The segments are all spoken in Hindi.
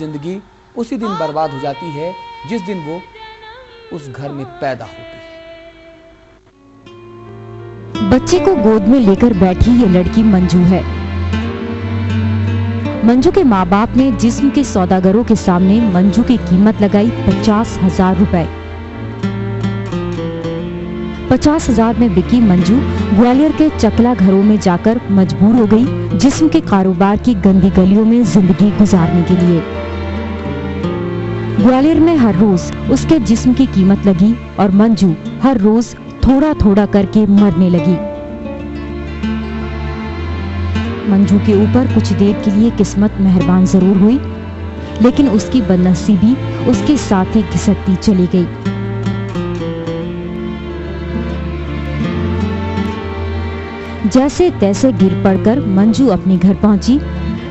जिंदगी उसी दिन बर्बाद हो जाती है जिस दिन वो उस घर में पैदा होती है। बच्चे को गोद में लेकर बैठी ये लड़की मंजू है। मंजू के माँ बाप ने जिस्म के सौदागरों के सामने मंजू की कीमत लगाई 50,000 रुपए। 50,000 में बिकी मंजू ग्वालियर के चकला घरों में जाकर मजबूर हो गई जिस्म के कारोबार की गंदी गलियों में जिंदगी गुजारने के लिए। ग्वालियर में हर रोज उसके जिस्म की कीमत लगी और मंजू हर रोज थोड़ा थोड़ा करके मरने लगी। मंजू के ऊपर कुछ देर के लिए किस्मत मेहरबान जरूर हुई, लेकिन उसकी बदनसीबी उसके साथ ही घिसकती चली गई। जैसे तैसे गिर पड़कर मंजू अपने घर पहुंची,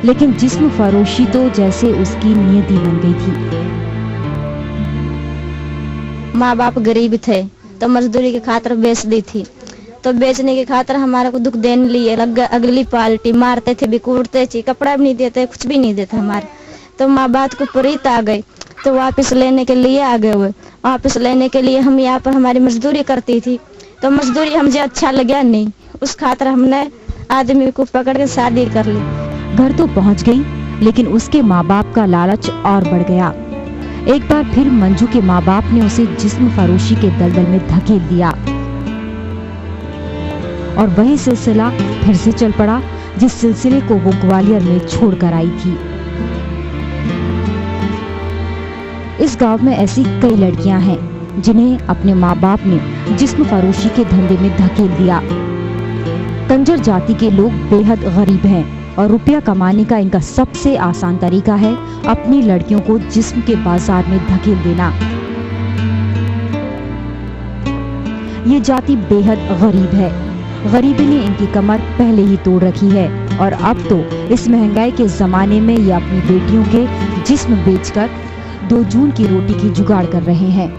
लेकिन जिस्म फरोशी तो जैसे उसकी नियति बन गई थी। माँ बाप गरीब थे तो मजदूरी की खातिर बेच दी थी, तो बेचने की खातिर हमारे को दुख देने लिए अगली पार्टी मारते थे, भी कूटते थे, कपड़ा भी नहीं देते, कुछ भी नहीं देते हमारे। तो माँ बाप को प्रीत आ गई तो वापस लेने के लिए आ गए हुए। वापस लेने के लिए हम यहाँ पर हमारी मजदूरी करती थी, तो मजदूरी हमसे अच्छा लगा नहीं, उस खातिर हमने आदमी को पकड़ के शादी कर ली। घर तो पहुँच गई, लेकिन उसके माँ बाप का लालच और बढ़ गया। एक बार फिर मंजू के माँ बाप ने उसे जिस्म फरोशी के दलदल में धकेल दिया और वही सिलसिला फिर से चल पड़ा जिस सिलसिले को वो ग्वालियर में छोड़कर आई थी। इस गांव में ऐसी कई लड़कियां हैं जिन्हें अपने माँ बाप ने जिस्म फरोशी के धंधे में धकेल दिया। कंजर जाति के लोग बेहद गरीब हैं और रुपया कमाने का इनका सबसे आसान तरीका है अपनी लड़कियों को जिस्म के बाजार में धकेल देना। ये जाति बेहद गरीब है। गरीबी ने इनकी कमर पहले ही तोड़ रखी है और अब तो इस महंगाई के जमाने में ये अपनी बेटियों के जिस्म बेचकर 2 जून की रोटी की जुगाड़ कर रहे हैं।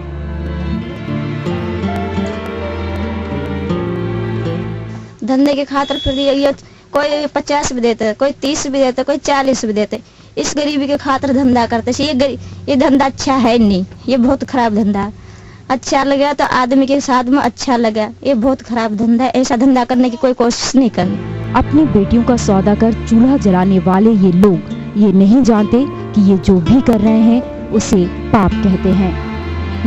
धंधे के खातिर फिर ये कोई 50 भी देते, कोई 30 भी देते, कोई 40 भी देते। इस गरीबी के खातिर धंधा करते। ये धंधा अच्छा है नहीं, ये बहुत खराब धंधा है। अच्छा लगा तो आदमी के साथ में अच्छा लगा, ये बहुत खराब धंधा है। ऐसा धंधा करने की कोई कोशिश नहीं करनी। अपनी बेटियों का सौदा कर चूल्हा जलाने वाले ये लोग ये नहीं जानते कि ये जो भी कर रहे हैं उसे पाप कहते हैं,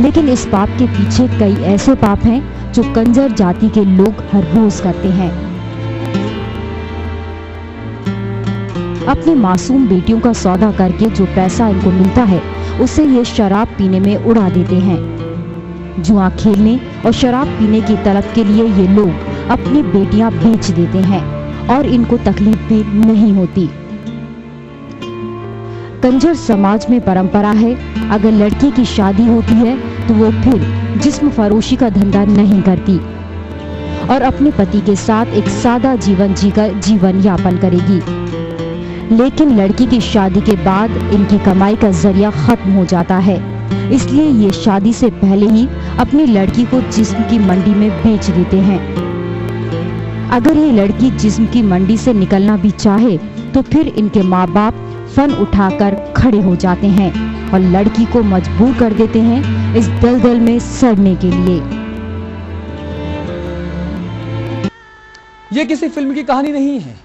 लेकिन इस पाप के पीछे कई ऐसे पाप हैं जो कंजर जाति के लोग हर रोज करते हैं। अपनी मासूम बेटियों का सौदा करके जो पैसा इनको मिलता है उसे ये शराब पीने में उड़ा देते हैं। जुआ खेलने और शराब पीने की तलब के लिए ये लोग अपनी बेटियां बेच देते हैं और इनको तकलीफ भी नहीं होती। कंजर समाज में परंपरा है, अगर लड़की की शादी होती है तो वो फिर जिस्म फरोशी का धंधा नहीं करती और अपने पति के साथ एक सादा जीवन जीकर जीवन यापन करेगी। लेकिन लड़की की शादी के बाद इनकी कमाई का जरिया खत्म हो जाता है, इसलिए ये शादी से पहले ही अपनी लड़की को जिस्म की मंडी में बेच देते हैं। अगर ये लड़की जिस्म की मंडी से निकलना भी चाहे तो फिर इनके माँ बाप फन उठाकर खड़े हो जाते हैं और लड़की को मजबूर कर देते हैं इस दलदल में सड़ने के लिए। ये किसी फिल्म की कहानी नहीं है,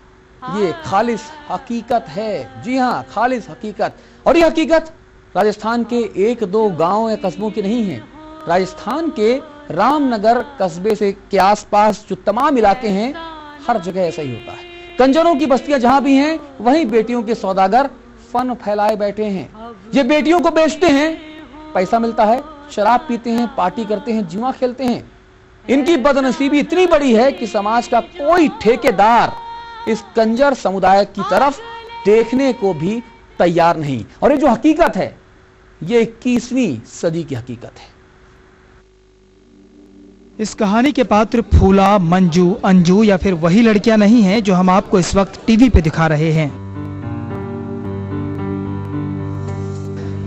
ये खालिस हकीकत है। जी हाँ, खालिस हकीकत। और ये हकीकत राजस्थान के 1-2 गांव या कस्बों की नहीं है। राजस्थान के रामनगर कस्बे से के आसपास जो तमाम इलाके हैं, हर जगह ऐसा ही होता है। कंजरों की बस्तियां जहां भी हैं, वहीं बेटियों के सौदागर फन फैलाए बैठे हैं। ये बेटियों को बेचते हैं, पैसा मिलता है, शराब पीते हैं, पार्टी करते हैं, जुआ खेलते हैं। इनकी बदनसीबी इतनी बड़ी है कि समाज का कोई ठेकेदार इस कंजर समुदाय की तरफ देखने को भी तैयार नहीं। और ये जो हकीकत है, ये 21वीं सदी की हकीकत है। इस कहानी के पात्र फूला, मंजू, अंजू या फिर वही लड़कियां नहीं हैं जो हम आपको इस वक्त टीवी पे दिखा रहे हैं।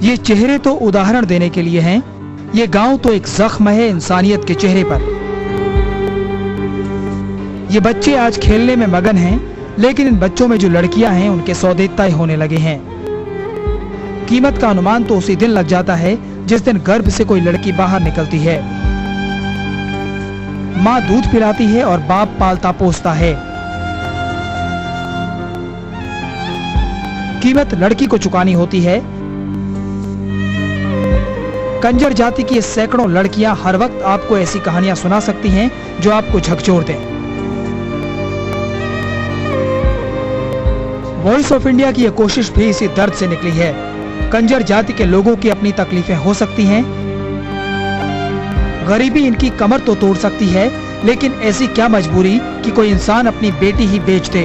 ये चेहरे तो उदाहरण देने के लिए हैं, ये गांव तो एक जख्म है इंसानियत के चेहरे पर। ये बच्चे आज खेलने में मगन हैं, लेकिन इन बच्चों में जो लड़कियां हैं उनके सौदे तय होने लगे हैं। कीमत का अनुमान तो उसी दिन लग जाता है जिस दिन गर्भ से कोई लड़की बाहर निकलती है। माँ दूध पिलाती है और बाप पालता पोसता है। कीमत लड़की को चुकानी होती है। कंजर जाति की सैकड़ों लड़कियां हर वक्त आपको ऐसी कहानियां सुना सकती हैं जो आपको झकझोर दें। वॉइस ऑफ इंडिया की यह कोशिश भी इसी दर्द से निकली है। कंजर जाति के लोगों की अपनी तकलीफें हो सकती हैं, गरीबी इनकी कमर तो तोड़ सकती है, लेकिन ऐसी क्या मजबूरी कि कोई इंसान अपनी बेटी ही बेच दे।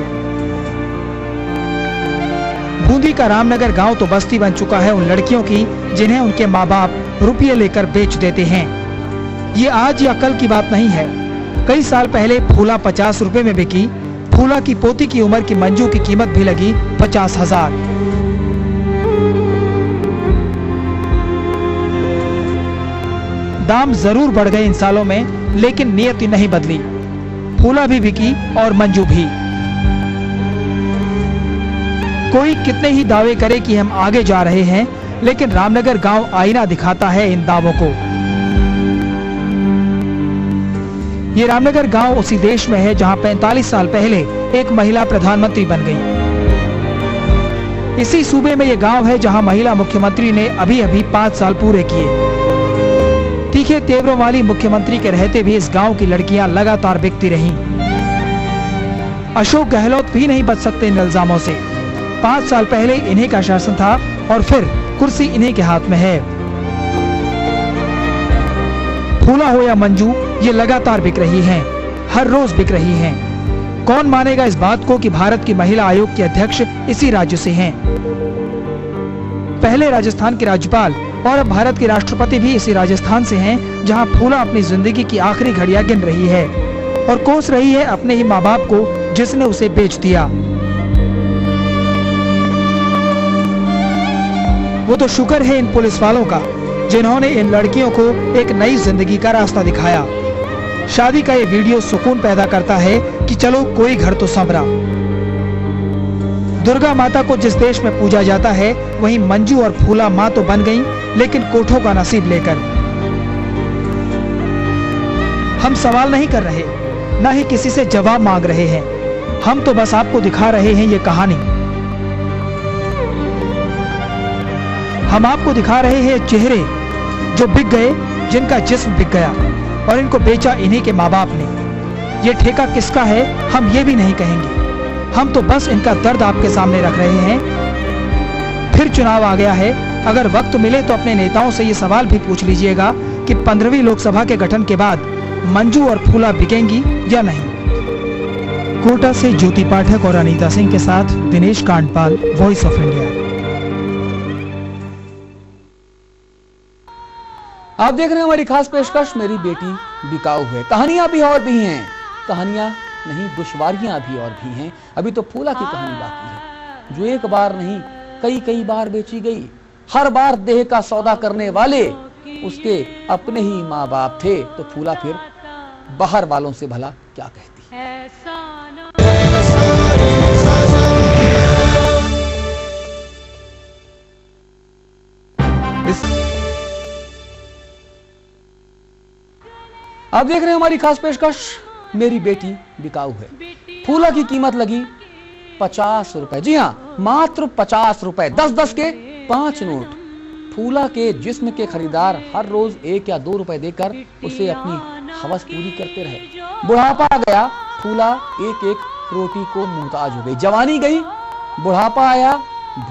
बूंदी का रामनगर गांव तो बस्ती बन चुका है उन लड़कियों की जिन्हें उनके माँ बाप रुपये लेकर बेच देते हैं। ये आज या कल की बात नहीं है। कई साल पहले फूला 50 रुपए में बिकी। फूला की पोती की उम्र की मंजू की कीमत भी लगी 50,000। दाम जरूर बढ़ गए इन सालों में, लेकिन नियति नहीं बदली। फूला भी बिकी और मंजू भी। कोई कितने ही दावे करे कि हम आगे जा रहे हैं, लेकिन रामनगर गांव आईना दिखाता है इन दावों को। ये रामनगर गांव उसी देश में है जहां 45 साल पहले एक महिला प्रधानमंत्री बन गई। इसी सूबे में ये गांव है जहां महिला मुख्यमंत्री ने अभी अभी 5 साल पूरे किए। तीखे तेवरों वाली मुख्यमंत्री के रहते भी इस गांव की लड़कियां लगातार बिकती रहीं। अशोक गहलोत भी नहीं बच सकते इन इल्जामों से। 5 साल पहले इन्हीं का शासन था और फिर कुर्सी इन्हीं के हाथ में है। फूला हो या मंजू, ये लगातार बिक रही हैं, हर रोज बिक रही हैं। कौन मानेगा इस बात को कि भारत की महिला आयोग के अध्यक्ष इसी राज्य से हैं। पहले राजस्थान के राज्यपाल और अब भारत के राष्ट्रपति भी इसी राजस्थान से हैं, जहां फूला अपनी जिंदगी की आखिरी घड़ियां गिन रही है और कोस रही है अपने ही माँ बाप को जिसने उसे बेच दिया। वो तो शुक्र है इन पुलिस वालों का जिन्होंने इन लड़कियों को एक नई जिंदगी का रास्ता दिखाया। शादी का ये वीडियो सुकून पैदा करता है कि चलो कोई घर तो संवरा। दुर्गा माता को जिस देश में पूजा जाता है, वहीं मंजू और फूला माँ तो बन गईं, लेकिन कोठों का नसीब लेकर। हम सवाल नहीं कर रहे, न ही किसी से जवाब मांग रहे हैं। हम तो बस आपको दिखा रहे हैं ये कहानी। हम आपको दिखा रहे हैं चेहरे जो बिक गए, जिनका जिस्म बिक गया और इनको बेचा इन्हीं के माँ बाप ने। ये ठेका किसका है हम ये भी नहीं कहेंगे। हम तो बस इनका दर्द आपके सामने रख रहे हैं। फिर चुनाव आ गया है, अगर वक्त मिले तो अपने नेताओं से ये सवाल भी पूछ लीजिएगा कि 15वीं लोकसभा के गठन के बाद मंजू और फूला बिकेंगी या नहीं। कोटा से ज्योति पाठक और अनीता सिंह के साथ Dinesh Kandpal, voice of India. आप देख रहे हैं हमारी खास पेशकश मेरी बेटी बिकाऊ है। कहानियां भी और भी हैं, कहानियां नहीं दुश्वारियां भी और भी हैं। अभी तो फूला की कहानी बाकी है, जो एक बार नहीं कई बार बेची गई। हर बार देह का सौदा करने वाले उसके अपने ही माँ बाप थे, तो फूला फिर बाहर वालों से भला क्या कहती। आप देख रहे हैं हमारी खास पेशकश मेरी बेटी बिकाऊ है। फूला की कीमत लगी 50 रुपए। जी हाँ, मात्र 50 रुपए। 10-10 के 5 नोट। फूला के जिस्म के खरीदार हर रोज 1 या 2 रुपए देकर उसे अपनी हवस पूरी करते रहे। बुढ़ापा आ गया, फूला एक एक रोटी को मुहताज हो गई। जवानी गई, बुढ़ापा आया,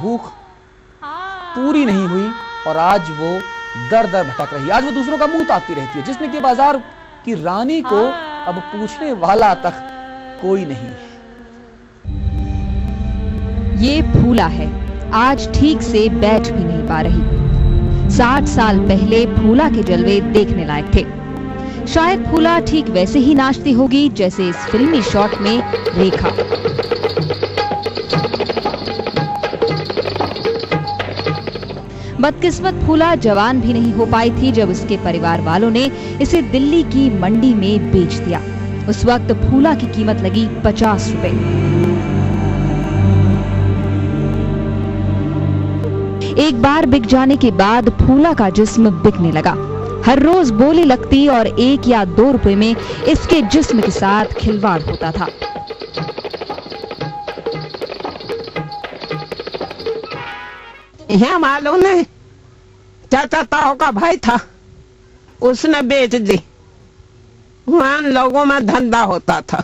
भूख पूरी नहीं हुई और आज वो दर दर भटक रही है। आज वो दूसरों का मुंह ताकती रहती है। जिसमें कि बाजार की रानी को अब पूछने वाला तक कोई नहीं है। ये फूला है, आज ठीक से बैठ भी नहीं पा रही। 60 साल पहले फूला के जलवे देखने लायक थे। शायद फूला ठीक वैसे ही नाचती होगी जैसे इस फिल्मी शॉट में रेखा। बदकिस्मत फूला जवान भी नहीं हो पाई थी जब उसके परिवार वालों ने इसे दिल्ली की मंडी में बेच दिया। उस वक्त फूला की कीमत लगी 50 रुपए। एक बार बिक जाने के बाद फूला का जिस्म बिकने लगा। हर रोज बोली लगती और 1 या 2 रुपए में इसके जिस्म के साथ खिलवाड़ होता था। यहाँ मालूम नहीं, चाचा ताऊ का भाई था, उसने बेच दी। वहाँ लोगों में धंधा होता था,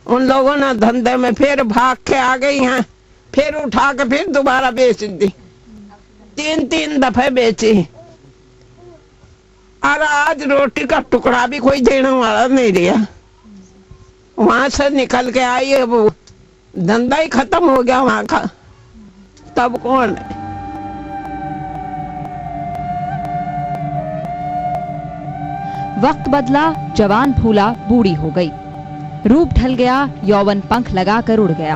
उन लोगों ने धंधे में फिर भाग के आ गई हैं, फिर उठा के फिर दोबारा बेच दी। 3 दफे बेची। और आज रोटी का टुकड़ा भी कोई देने वाला नहीं रहा। वहां से निकल के आई है, वो धंधा ही खत्म हो गया वहां का। तब कौन है? वक्त बदला, जवान फूला बूढ़ी हो गई, रूप ढल गया, यौवन पंख लगाकर उड़ गया।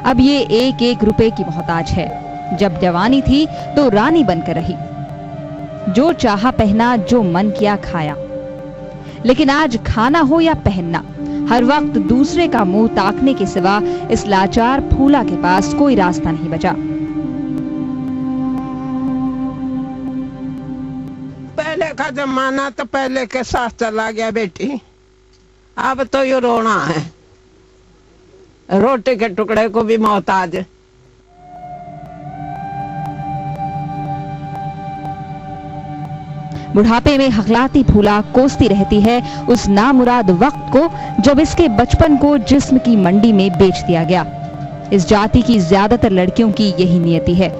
अब ये 1-1 रुपए की मोहताज है। जब जवानी थी तो रानी बनकर रही, जो चाहा पहना, जो मन किया खाया। लेकिन आज खाना हो या पहनना, हर वक्त दूसरे का मुंह ताकने के सिवा इस लाचार फूला के पास कोई रास्ता नहीं बचा। पहले का जमाना तो पहले के साथ चला गया बेटी। अब तो ये रोना है, रोटी के टुकड़े को भी मोहताज। बुढ़ापे में हकलाती फूला कोसती रहती है उस नामुराद वक्त को जब इसके बचपन को जिस्म की मंडी में बेच दिया गया। इस जाति की ज्यादातर लड़कियों की यही नियति है।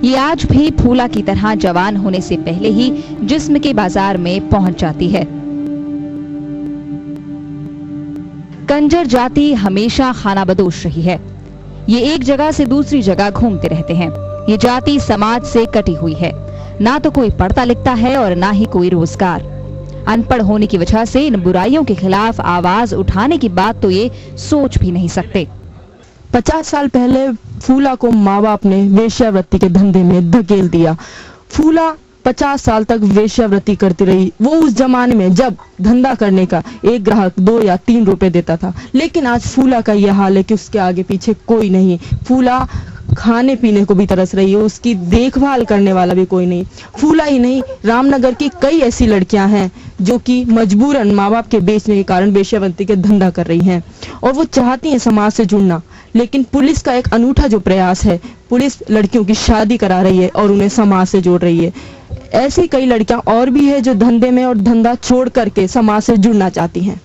ये आज भी फूला की तरह जवान होने से पहले ही जिस्म के बाजार में पहुंच जाती है। कंजर जाति हमेशा खानाबदोश रही है। ये एक जगह से दूसरी जगह घूमते रहते हैं। ये जाति समाज से कटी हुई है। ना तो कोई पढ़ता लिखता है और ना ही कोई रोजगार। अनपढ़ होने की वजह से इन बुराइयों के खिलाफ आवाज उठाने की बात तो ये सोच भी नहीं सकते। 50 साल पहले फूला को माँ बाप ने वेश्यावृत्ति के धंधे में धकेल दिया। फूला 50 साल तक वेश्यावृत्ति करती रही। वो उस जमाने में जब धंधा करने का एक ग्राहक 2 या 3 रुपए देता था, लेकिन आज फूला का यह हाल है कि उसके आगे पीछे कोई नहीं। फूला खाने पीने को भी तरस रही है, उसकी देखभाल करने वाला भी कोई नहीं। फूला ही नहीं, रामनगर की कई ऐसी लड़कियां हैं जो कि मजबूरन माँ बाप के बेचने के कारण वेश्यावृत्ति के धंधा कर रही हैं और वो चाहती हैं समाज से जुड़ना। लेकिन पुलिस का एक अनूठा जो प्रयास है, पुलिस लड़कियों की शादी करा रही है और उन्हें समाज से जोड़ रही है। ऐसी कई लड़कियां और भी है जो धंधे में और धंधा छोड़ करके समाज से जुड़ना चाहती हैं।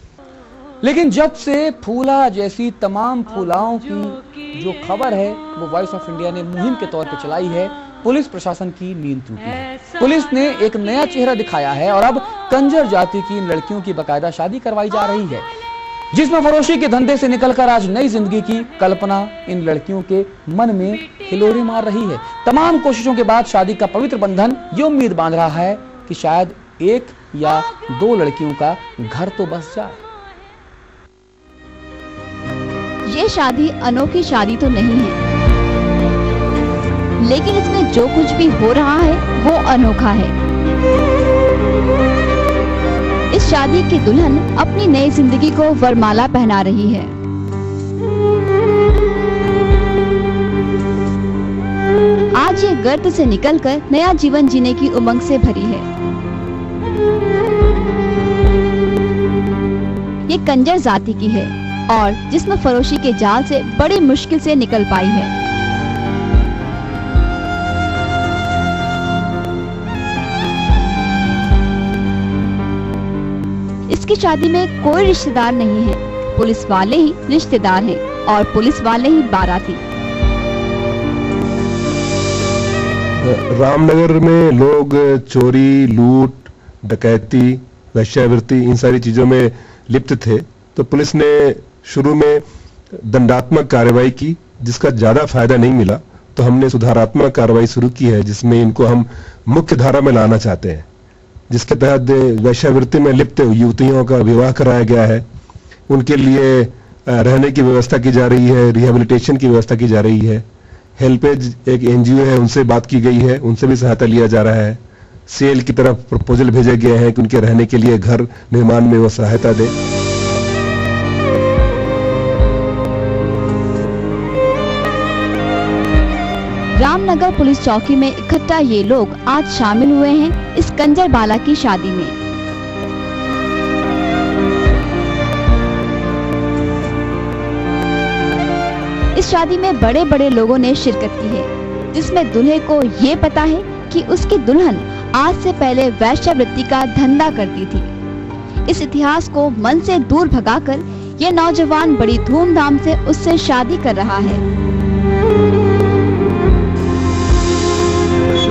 लेकिन जब से फूला जैसी तमाम फूलाओं की जो खबर है वो वॉइस ऑफ इंडिया ने मुहिम के तौर पर चलाई है, पुलिस प्रशासन की नींद टूटी है। पुलिस ने एक नया चेहरा दिखाया है और अब कंजर जाति की इन लड़कियों की बाकायदा शादी करवाई जा रही है। जिस्म फरोशी के धंधे से निकलकर आज नई जिंदगी की कल्पना इन लड़कियों के मन में हिलोरे मार रही है। तमाम कोशिशों के बाद शादी का पवित्र बंधन ये उम्मीद बांध रहा है कि शायद 1 या 2 लड़कियों का घर तो बस जाए। ये शादी अनोखी शादी तो नहीं है, लेकिन इसमें जो कुछ भी हो रहा है वो अनोखा है। इस शादी की दुल्हन अपनी नई जिंदगी को वरमाला पहना रही है। आज ये गर्त से निकलकर नया जीवन जीने की उमंग से भरी है। ये कंजर जाति की है और जिस्म फरोशी के जाल से बड़ी मुश्किल से निकल पाई है। इसकी शादी में कोई रिश्तेदार नहीं है, पुलिस वाले ही रिश्तेदार हैं और पुलिस वाले ही बाराती। रामनगर में लोग चोरी, लूट, डकैती, वेश्यावृत्ति इन सारी चीजों में लिप्त थे, तो पुलिस ने शुरू में दंडात्मक कार्रवाई की, जिसका ज्यादा फायदा नहीं मिला, तो हमने सुधारात्मक कार्रवाई शुरू की है, जिसमें इनको हम मुख्य धारा में लाना चाहते हैं, जिसके तहत वेश्यावृत्ति में लिप्त युवतियों का विवाह कराया गया है। उनके लिए रहने की व्यवस्था की जा रही है, रिहेबिलिटेशन की व्यवस्था की जा रही है। हेल्पेज एक एनजीओ है, उनसे बात की गई है, उनसे भी सहायता लिया जा रहा है। सेल की तरफ प्रपोजल भेजे गए हैं कि उनके रहने के लिए घर निर्माण में वो सहायता दे। रामनगर पुलिस चौकी में इकट्ठा ये लोग आज शामिल हुए हैं इस कंजर बाला की शादी में। इस शादी में बड़े बड़े लोगों ने शिरकत की है, जिसमें दूल्हे को ये पता है कि उसकी दुल्हन आज से पहले वैश्यावृत्ति का धंधा करती थी। इस इतिहास को मन से दूर भगाकर ये नौजवान बड़ी धूमधाम से उससे शादी कर रहा है।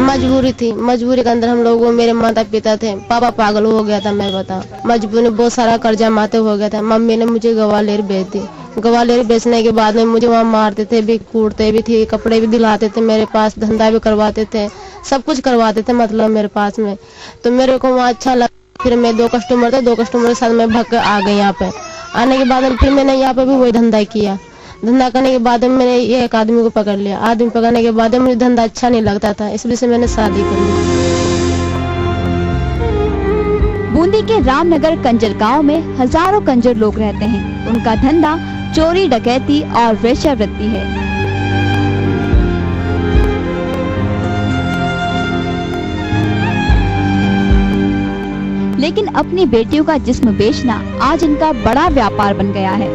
मजबूरी थी, मजबूरी के अंदर हम लोगों, मेरे माता पिता थे, पापा पागल हो गया था, मैं बता मजबूरी में बहुत सारा कर्जा माते हो गया था। मम्मी ने मुझे ग्वालियर भेज दी। ग्वालियर बेचने के बाद में मुझे वहाँ मारते थे भी, कूटते भी थे, कपड़े भी दिलाते थे मेरे पास, धंधा भी करवाते थे, सब कुछ करवाते थे मतलब मेरे पास में। तो मेरे को वहाँ अच्छा लगा। फिर मैं 2 कस्टमर थे, 2 कस्टमर के साथ मैं भाग कर आ गई यहाँ पे। आने के बाद फिर मैंने यहाँ पे भी वही धंधा किया। धंधा करने के बाद मैंने ये एक आदमी को पकड़ लिया। आदमी पकड़ने के बाद मुझे धंधा अच्छा नहीं लगता था, इसलिए से मैंने शादी कर ली। बूंदी के रामनगर कंजर गांव में हजारों कंजर लोग रहते हैं। उनका धंधा चोरी, डकैती और वेश्यावृत्ति है। लेकिन अपनी बेटियों का जिस्म बेचना आज इनका बड़ा व्यापार बन गया है।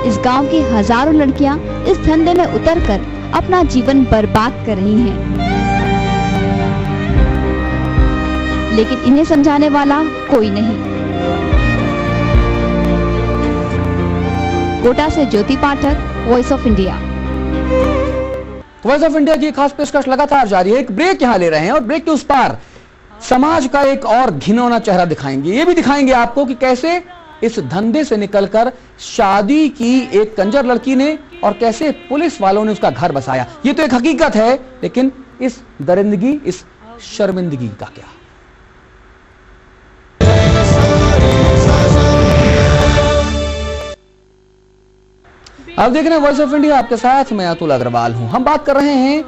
इस गांव की हजारों लड़कियां इस धंधे में उतरकर अपना जीवन बर्बाद कर रही हैं। लेकिन इन्हें समझाने वाला कोई नहीं। कोटा से Jyoti Pathak, voice of India. Voice of India की खास पेशकश लगातार जारी है। एक ब्रेक यहां ले रहे हैं और ब्रेक के उस पार समाज का एक और घिनौना चेहरा दिखाएंगे। ये भी दिखाएंगे आपको कि कैसे इस धंधे से निकलकर शादी की एक कंजर लड़की ने और कैसे पुलिस वालों ने उसका घर बसाया। ये तो एक हकीकत है, लेकिन इस दरिंदगी, इस शर्मिंदगी का क्या? आप देख रहे हैं वॉइस ऑफ इंडिया, आपके साथ मैं अतुल अग्रवाल हूं। हम बात कर रहे हैं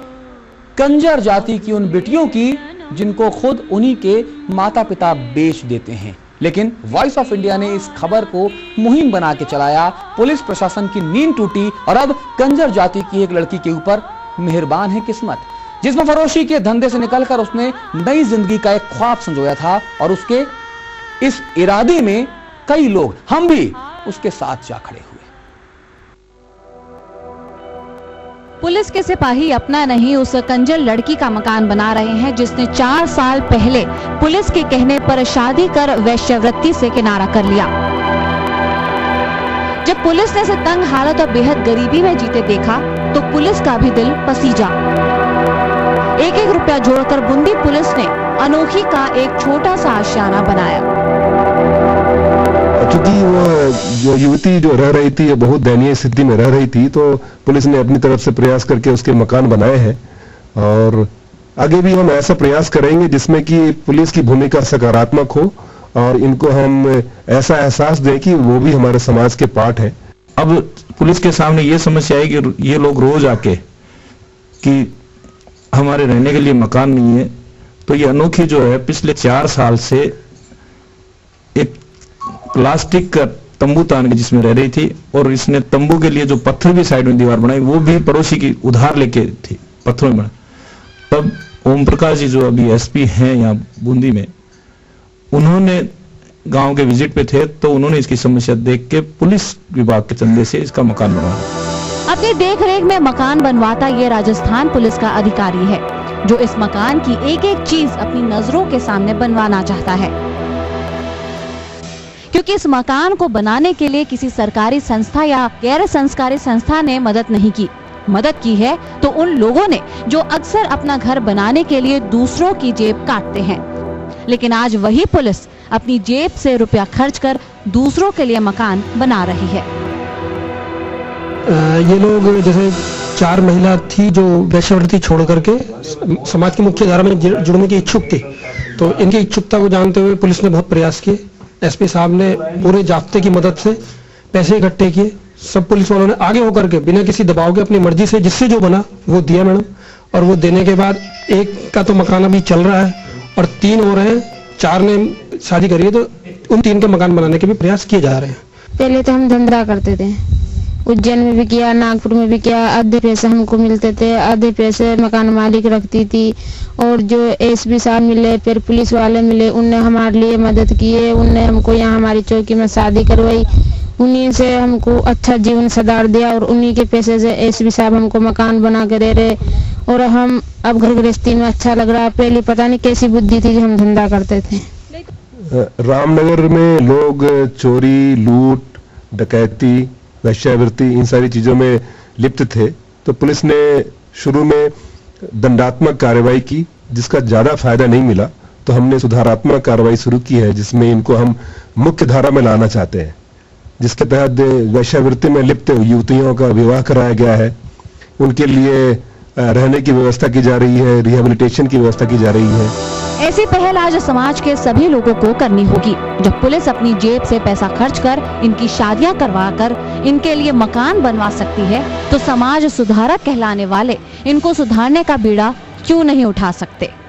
कंजर जाति की उन बेटियों की जिनको खुद उन्हीं के माता पिता बेच देते हैं। लेकिन वॉइस ऑफ इंडिया ने इस खबर को मुहिम बना के चलाया। पुलिस प्रशासन की नींद टूटी और अब कंजर जाति की एक लड़की के ऊपर मेहरबान है किस्मत। जिस्म फरोशी के धंधे से निकलकर उसने नई जिंदगी का एक ख्वाब संजोया था और उसके इस इरादे में कई लोग, हम भी उसके साथ जा खड़े हुए। पुलिस के सिपाही अपना नहीं उस कंजर लड़की का मकान बना रहे हैं जिसने 4 साल पहले पुलिस के कहने पर शादी कर वेश्यावृत्ति से किनारा कर लिया। जब पुलिस ने इसे तंग हालत और बेहद गरीबी में जीते देखा तो पुलिस का भी दिल पसीजा। 1-1 रुपया जोड़कर बूंदी पुलिस ने अनोखी का एक छोटा सा आशियाना बनाया। क्योंकि वो जो युवती जो रह रही थी, बहुत दयनीय स्थिति में रह रही थी, तो पुलिस ने अपनी तरफ से प्रयास करके उसके मकान बनाए हैं और आगे भी हम ऐसा प्रयास करेंगे जिसमें कि पुलिस की भूमिका सकारात्मक हो और इनको हम ऐसा एहसास दें कि वो भी हमारे समाज के पार्ट है। अब पुलिस के सामने ये समस्या है कि ये लोग रोज आके कि हमारे रहने के लिए मकान नहीं है, तो ये अनोखी जो है पिछले 4 साल से एक प्लास्टिक का तंबू तान के जिसमें रह रही थी और इसने तंबू के लिए जो पत्थर भी साइड में दीवार बनाई वो भी पड़ोसी की उधार लेके थी, पत्थरों में बना। तब ओम प्रकाश जी जो अभी एसपी हैं यहाँ बूंदी में, उन्होंने गांव के विजिट पे थे तो उन्होंने इसकी समस्या देख के पुलिस विभाग के चंदे से इसका मकान बनवाया। अपनी देखरेख में मकान बनवाता ये राजस्थान पुलिस का अधिकारी है जो इस मकान की एक-एक चीज अपनी नजरों के सामने बनवाना चाहता है, क्योंकि इस मकान को बनाने के लिए किसी सरकारी संस्था या गैर सरकारी संस्था ने मदद नहीं की। मदद की है तो उन लोगों ने जो अक्सर अपना घर बनाने के लिए दूसरों की जेब काटते हैं। लेकिन आज वही पुलिस अपनी जेब से रुपया खर्च कर दूसरों के लिए मकान बना रही है। ये लोग जैसे 4 महिला थी जो वेश्यावृत्ति छोड़ करके समाज की मुख्य धारा में जुड़ने की इच्छुक थी। तो इनकी इच्छुकता को जानते हुए पुलिस ने बहुत प्रयास किए। एसपी साहब ने पूरे जाब्ते की मदद से पैसे इकट्ठे किए। सब पुलिस वालों ने आगे होकर के बिना किसी दबाव के अपनी मर्जी से जिससे जो बना वो दिया मैडम। और वो देने के बाद एक का तो मकान अभी चल रहा है और 3 हो रहे हैं, 4 ने शादी करी है, तो उन 3 के मकान बनाने के भी प्रयास किए जा रहे हैं। पहले तो हम धंधा करते थे, उज्जैन में भी किया, नागपुर में भी किया। आधे पैसे हमको मिलते थे, आधे पैसे मकान मालिक रखती थी। और जो एसपी साहब मिले, फिर पुलिस वाले मिले, उनने हमारे लिए मदद किए। उनने हमको यहाँ हमारी चौकी में शादी करवाई। उन्हीं से हमको अच्छा जीवन सुधार दिया और उन्हीं के पैसे से एसपी साहब हमको मकान बना के दे रहे। और हम अब घर गृहस्थी में अच्छा लग रहा है। पहले पता नहीं कैसी बुद्धि थी जो हम धंधा करते थे। रामनगर में लोग चोरी, लूट, डकैती, वेश्यावृत्ति इन सारी चीजों में लिप्त थे। तो पुलिस ने शुरू में दंडात्मक कार्रवाई की, जिसका ज्यादा फायदा नहीं मिला। तो हमने सुधारात्मक कार्रवाई शुरू की है, जिसमें इनको हम मुख्य धारा में लाना चाहते हैं, जिसके तहत वेश्यावृत्ति में लिप्त युवतियों का विवाह कराया गया है। उनके लिए रहने की व्यवस्था की जा रही है, रिहेबिलिटेशन की व्यवस्था की जा रही है। ऐसी पहल आज समाज के सभी लोगों को करनी होगी। जब पुलिस अपनी जेब से पैसा खर्च कर इनकी शादियां करवाकर इनके लिए मकान बनवा सकती है, तो समाज सुधारक कहलाने वाले इनको सुधारने का बीड़ा क्यों नहीं उठा सकते।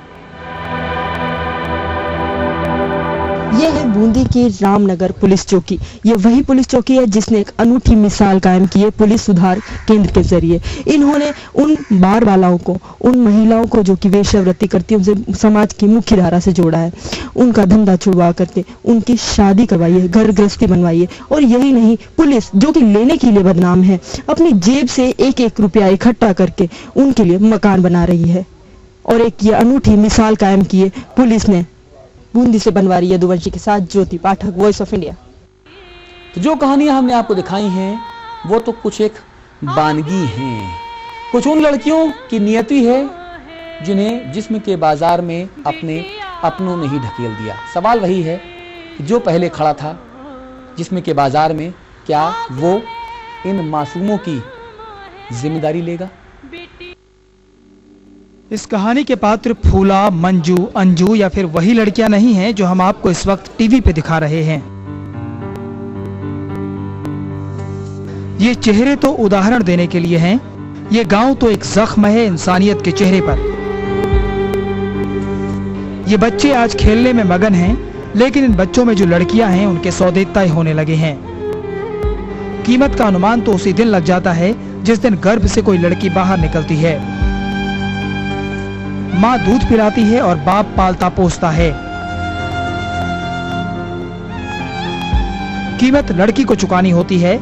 ये है बूंदी की रामनगर पुलिस चौकी। ये वही पुलिस चौकी है जिसने एक अनूठी मिसाल कायम की है पुलिस सुधार केंद्र के जरिए। इन्होंने उन बार वालाओं को, उन महिलाओं को जो कि वेश्यावृत्ति करती है, उनसे समाज की मुख्य धारा से जोड़ा है। उनका धंधा छुड़वा करके उनकी शादी करवाई है, घर गृहस्थी बनवाई है। और यही नहीं, पुलिस जो कि लेने के लिए बदनाम है, अपनी जेब से 1-1 रुपया इकट्ठा करके उनके लिए मकान बना रही है। और एक ये अनूठी मिसाल कायम की है पुलिस ने। बूंदी से बनवा रही है यदुवंशी के साथ ज्योति पाठक, वॉइस ऑफ इंडिया। तो जो कहानियां हमने आपको दिखाई हैं वो तो कुछ एक बानगी हैं, कुछ उन लड़कियों की नियति है जिन्हें जिस्म के बाजार में अपने अपनों ने ही ढकेल दिया। सवाल वही है कि जो पहले खड़ा था जिस्म के बाजार में, क्या वो इन मासूमों की जिम्मेदारी लेगा? इस कहानी के पात्र फूला, मंजू, अंजू या फिर वही लड़कियां नहीं हैं जो हम आपको इस वक्त टीवी पे दिखा रहे हैं। ये चेहरे तो उदाहरण देने के लिए हैं। ये गांव तो एक जख्म है इंसानियत के चेहरे पर। ये बच्चे आज खेलने में मगन हैं, लेकिन इन बच्चों में जो लड़कियां हैं उनके सौदे तय होने लगे हैं। कीमत का अनुमान तो उसी दिन लग जाता है जिस दिन गर्भ से कोई लड़की बाहर निकलती है। माँ दूध पिलाती है और बाप पालता पोसता है। कीमत लड़की को चुकानी होती है।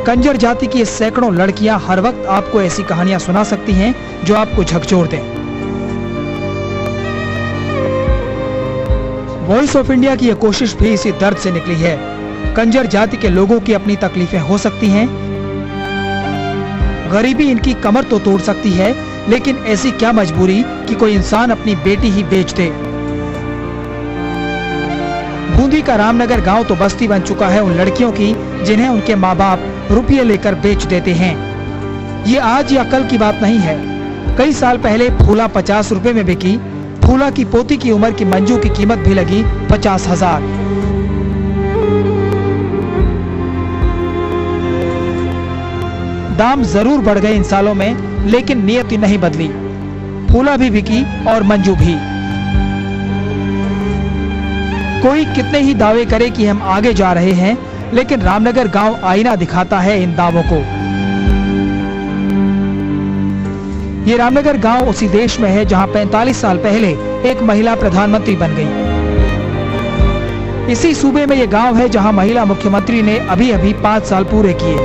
कंजर जाति की सैकड़ों लड़कियां हर वक्त आपको ऐसी कहानियां सुना सकती हैं जो आपको झकझोर दें। वॉइस ऑफ इंडिया की यह कोशिश भी इसी दर्द से निकली है। कंजर जाति के लोगों की अपनी तकलीफें हो सकती हैं, गरीबी इनकी कमर तो तोड़ सकती है, लेकिन ऐसी क्या मजबूरी कि कोई इंसान अपनी बेटी ही बेच दे। बूंदी का रामनगर गांव तो बस्ती बन चुका है उन लड़कियों की जिन्हें उनके माँ बाप रुपये लेकर बेच देते हैं। ये आज या कल की बात नहीं है। कई साल पहले फूला 50 रुपए में बिकी। फूला की पोती की उम्र की मंजू की कीमत भी लगी 50,000। दाम जरूर बढ़ गए इन सालों में, लेकिन नियति नहीं बदली। फूला भी बिकी और मंजू भी। कोई कितने ही दावे करे कि हम आगे जा रहे हैं, लेकिन रामनगर गांव आईना दिखाता है इन दावों को। ये रामनगर गांव उसी देश में है जहां 45 साल पहले एक महिला प्रधानमंत्री बन गई। इसी सूबे में ये गांव है जहां महिला मुख्यमंत्री ने अभी अभी 5 साल पूरे किए।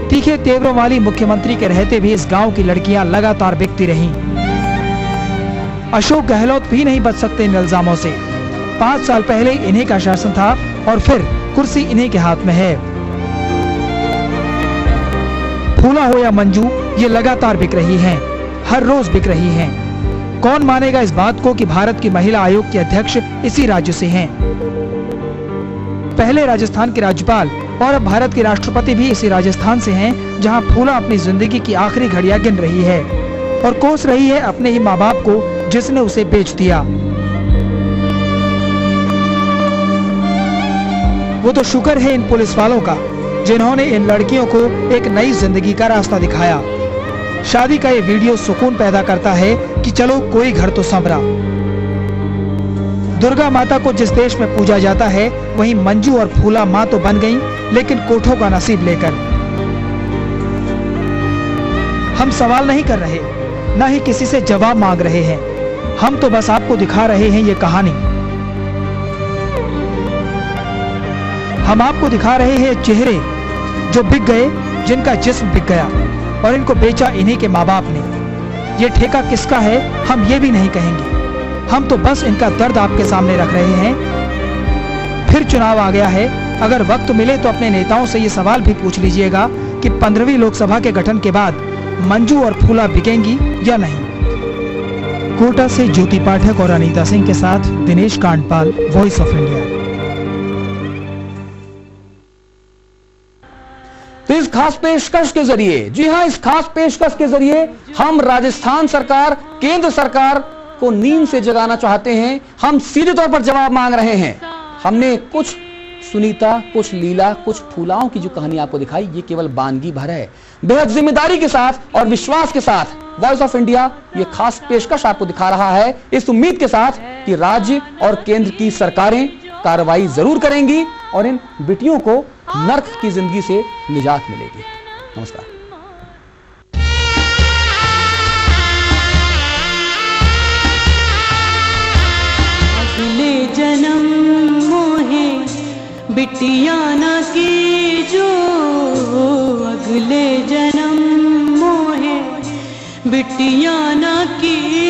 तीखे तेवरों वाली मुख्यमंत्री के रहते भी इस गांव की लड़कियां लगातार बिकती रहीं। अशोक गहलोत भी नहीं बच सकते इन इल्जामों से। 5 साल पहले इन्हीं का शासन था और फिर कुर्सी इन्हीं के हाथ में है। फूला हो या मंजू, ये लगातार बिक रही हैं, हर रोज बिक रही हैं। कौन मानेगा इस बात को कि भारत की महिला आयोग के अध्यक्ष इसी राज्य से हैं। पहले राजस्थान के राज्यपाल और अब भारत के राष्ट्रपति भी इसी राजस्थान से हैं, जहां फूला अपनी जिंदगी की आखिरी घड़ियां गिन रही है और कोस रही है अपने ही माँ बाप को जिसने उसे बेच दिया। वो तो शुक्र है इन पुलिस वालों का जिन्होंने इन लड़कियों को एक नई जिंदगी का रास्ता दिखाया। शादी का ये वीडियो सुकून पैदा करता है कि चलो कोई घर तो संवरा। दुर्गा माता को जिस देश में पूजा जाता है वहीं मंजू और फूला माँ तो बन गईं, लेकिन कोठों का नसीब लेकर। हम सवाल नहीं कर रहे, न ही किसी से जवाब मांग रहे हैं, हम तो बस आपको दिखा रहे हैं ये कहानी। हम आपको दिखा रहे हैं चेहरे जो बिक गए, जिनका जिस्म बिक गया और इनको बेचा इन्हीं के माँ बाप ने। ये ठेका किसका है हम ये भी नहीं कहेंगे, हम तो बस इनका दर्द आपके सामने रख रहे हैं। फिर चुनाव आ गया है, अगर वक्त मिले तो अपने नेताओं से ये सवाल भी पूछ लीजिएगा कि 15वीं लोकसभा के गठन के बाद मंजू और फूला बिकेंगी या नहीं। कोटा से ज्योति पाठक और अनीता सिंह के साथ Dinesh Kandpal, voice of India. तो इस खास पेशकश के जरिए, जी हां, इस खास पेशकश के जरिए हम राजस्थान सरकार, केंद्र सरकार को नींद से जगाना चाहते हैं। हम सीधे तौर पर जवाब मांग रहे हैं। हमने कुछ सुनीता, कुछ लीला, कुछ फूलाओं की जो कहानी आपको दिखाई, ये केवल बानगी भर है। बेहद जिम्मेदारी के साथ और विश्वास के साथ वॉइस ऑफ इंडिया ये खास पेशकश आपको दिखा रहा है, इस उम्मीद के साथ कि राज्य और केंद्र की सरकारें कार्रवाई जरूर करेंगी और इन बेटियों को नर्क की जिंदगी से निजात मिलेगी। नमस्कार। अगले जन्म मोहे बिटिया न की जो, अगले जन्म मोहे बिटिया न की